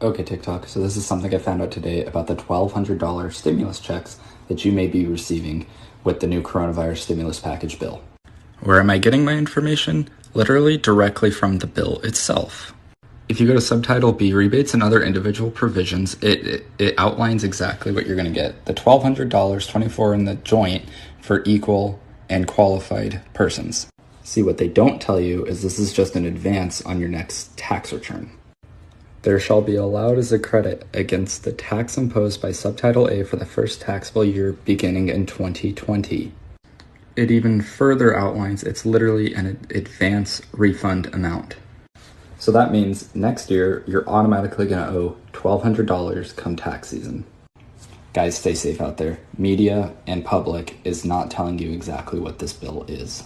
Okay, TikTok, so this is something I found out today about the $1,200 stimulus checks that you may be receiving with the new coronavirus stimulus package bill. Where am I getting my information? Literally directly from the bill itself. If you go to Subtitle B, Rebates and Other Individual Provisions, it outlines exactly what you're going to get. The $1,200, 24 in the joint for equal and qualified persons. See, what they don't tell you is this is just an advance on your next tax return. There shall be allowed as a credit against the tax imposed by Subtitle A for the first taxable year beginning in 2020. It even further outlines it's literally an advance refund amount. So that means next year, you're automatically going to owe $1,200 come tax season. Guys, stay safe out there. Media and public is not telling you exactly what this bill is.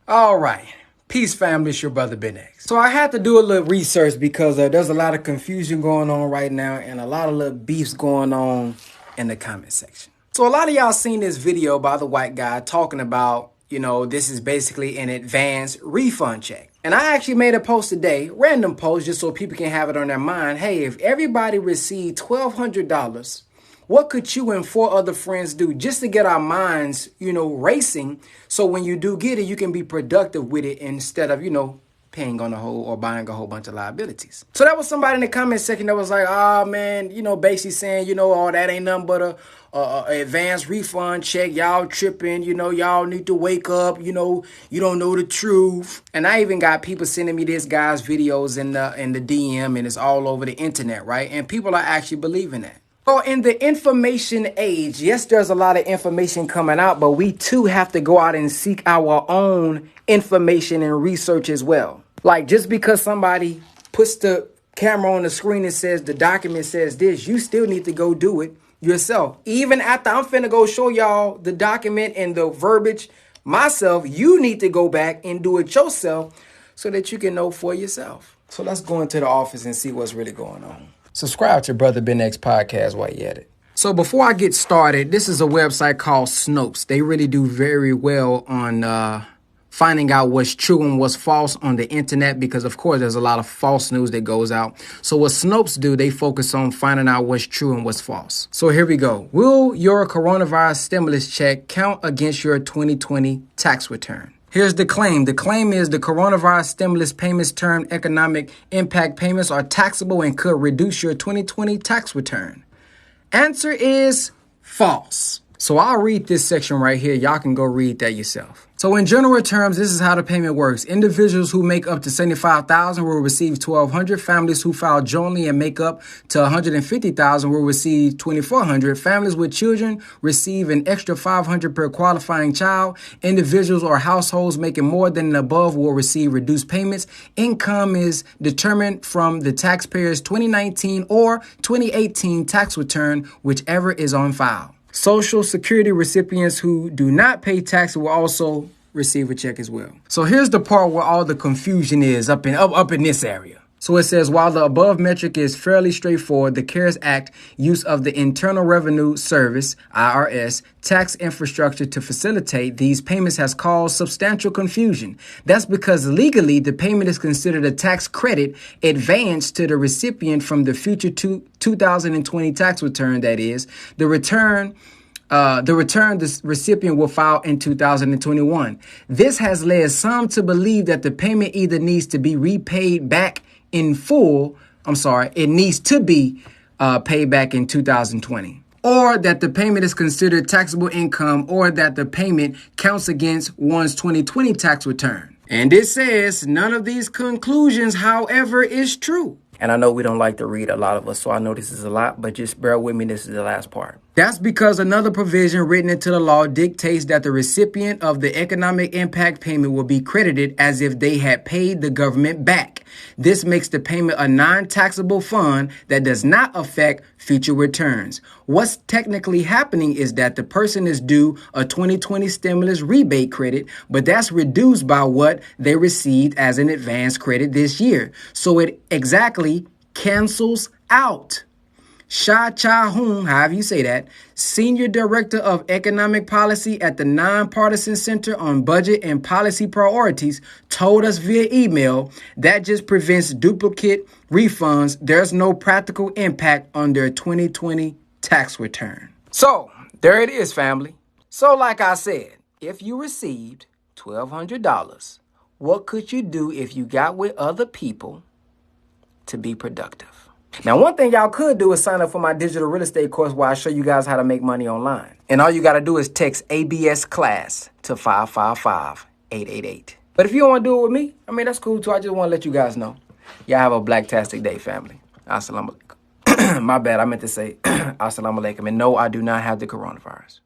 All right. Peace, family. It's your brother, Ben X. So I had to do a little research because there's a lot of confusion going on right now and a lot of little beefs going on in the comment section. So a lot of y'all seen this video by the white guy talking about, this is basically an advance refund check. And I actually made a post today, random post, just so people can have it on their mind. Hey, if everybody received $1,200, what could you and 4 other friends do just to get our minds, racing? So when you do get it, you can be productive with it instead of, paying on a whole or buying a whole bunch of liabilities. So that was somebody in the comment section that was like, man, basically saying, oh, that ain't nothing but a advance refund check. Y'all tripping, y'all need to wake up. You don't know the truth. And I even got people sending me this guy's videos in the DM, and it's all over the internet, right? And people are actually believing that. So in the information age, yes, there's a lot of information coming out, but we too have to go out and seek our own information and research as well. Like just because somebody puts the camera on the screen and says the document says this, you still need to go do it yourself. Even after I'm finna go show y'all the document and the verbiage myself, you need to go back and do it yourself so that you can know for yourself. So let's go into the office and see what's really going on. Subscribe to Brother Ben X podcast while you're at it. So before I get started, this is a website called Snopes. They really do very well on finding out what's true and what's false on the internet because, of course, there's a lot of false news that goes out. So what Snopes do, they focus on finding out what's true and what's false. So here we go. Will your coronavirus stimulus check count against your 2020 tax return? Here's the claim. The claim is the coronavirus stimulus payments termed economic impact payments are taxable and could reduce your 2020 tax return. Answer is false. So I'll read this section right here. Y'all can go read that yourself. So in general terms, this is how the payment works. Individuals who make up to $75,000 will receive $1,200. Families who file jointly and make up to $150,000 will receive $2,400. Families with children receive an extra $500 per qualifying child. Individuals or households making more than the above will receive reduced payments. Income is determined from the taxpayer's 2019 or 2018 tax return, whichever is on file. Social Security recipients who do not pay tax will also receive a check as well. So here's the part where all the confusion is up in this area. So it says, while the above metric is fairly straightforward, the CARES Act use of the Internal Revenue Service, IRS, tax infrastructure to facilitate these payments has caused substantial confusion. That's because legally the payment is considered a tax credit advance to the recipient from the future 2020 tax return, that is, the return the recipient will file in 2021. This has led some to believe that the payment either needs to be repaid back in full. It needs to be paid back in 2020. Or that the payment is considered taxable income, or that the payment counts against one's 2020 tax return. And it says none of these conclusions, however, is true. And I know we don't like to read, a lot of us, so I know this is a lot, but just bear with me, this is the last part. That's because another provision written into the law dictates that the recipient of the economic impact payment will be credited as if they had paid the government back. This makes the payment a non-taxable fund that does not affect future returns. What's technically happening is that the person is due a 2020 stimulus rebate credit, but that's reduced by what they received as an advance credit this year. So it exactly cancels out. Sha Cha Hoon, however you say that, Senior Director of Economic Policy at the Nonpartisan Center on Budget and Policy Priorities, told us via email that just prevents duplicate refunds. There's no practical impact on their 2020 tax return. So, there it is, family. So, like I said, if you received $1,200, what could you do if you got with other people to be productive? Now, one thing y'all could do is sign up for my digital real estate course where I show you guys how to make money online. And all you got to do is text ABS class to 555-888. But if you don't want to do it with me, I mean, that's cool too. I just want to let you guys know. Y'all have a blacktastic day, family. Assalamu alaikum. My bad. I meant to say assalamu alaikum. And no, I do not have the coronavirus.